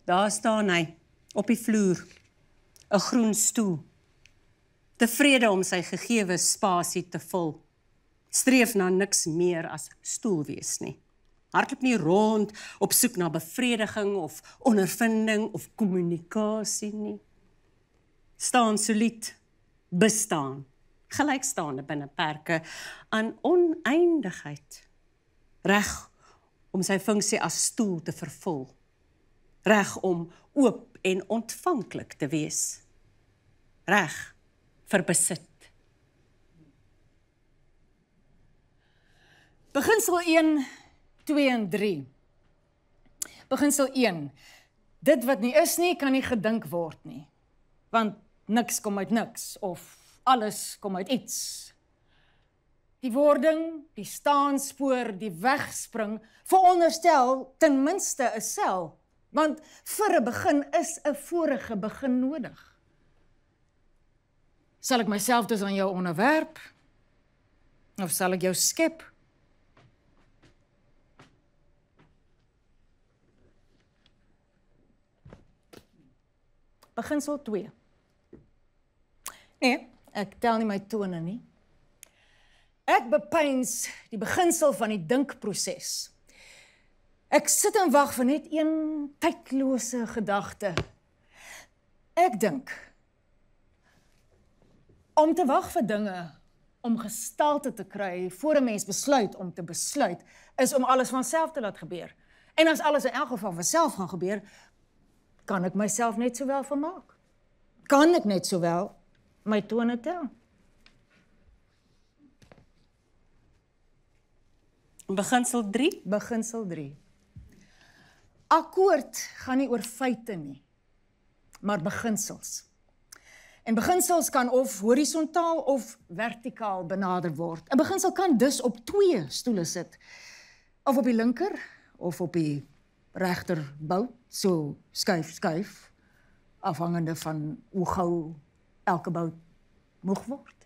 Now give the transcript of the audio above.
Daar staan hy, op die vloer, 'n groen stoel. Tevrede om sy gegewe spasie te vul. Streef na niks meer as stoel wees nie. Hardloop nie rond op soek na bevrediging of ondervinding of kommunikasie nie. Staan solied, bestaan, gelykstaande binne perke aan oneindigheid. Reg om sy funksie as stoel te vervul. Reg om oop en ontvanklik te wees. Reg vir besit. Beginsel 1, 2 en 3. Beginsel 1. Dit wat nie is nie, kan nie gedink word nie. Want niks kom uit niks, of alles kom uit iets. Die wording, die staanspoor, die wegspring, veronderstel ten minste 'n sel. Want vir 'n begin is 'n vorige begin nodig. Sal ek myself dus aan jou onderwerp? Of sal ek jou skep? Beginsel 2. Nee, ek tel nie my tone nie. Ek bepeins die beginsel van die dinkproses. Ek sit en wag vir net een tydlose gedagte. Ek dink, om te wag vir dinge, om gestalte te kry, voor 'n mens besluit om te besluit, is om alles vanself te laat gebeur. En as alles in elk geval vanself gaan gebeur, kan ek myself net sowel vermaak. Kan ek net sowel my tone tel. Beginsel 3. Beginsel 3. Akkoord gaan nie oor feite nie, maar beginsels. En beginsels kan of horisontaal of vertikaal benader word. 'n Beginsel kan dus op 2 stoele sit, of op die linker, of op die regter bout, so skuif, afhangende van hoe gou elke bout moeg word.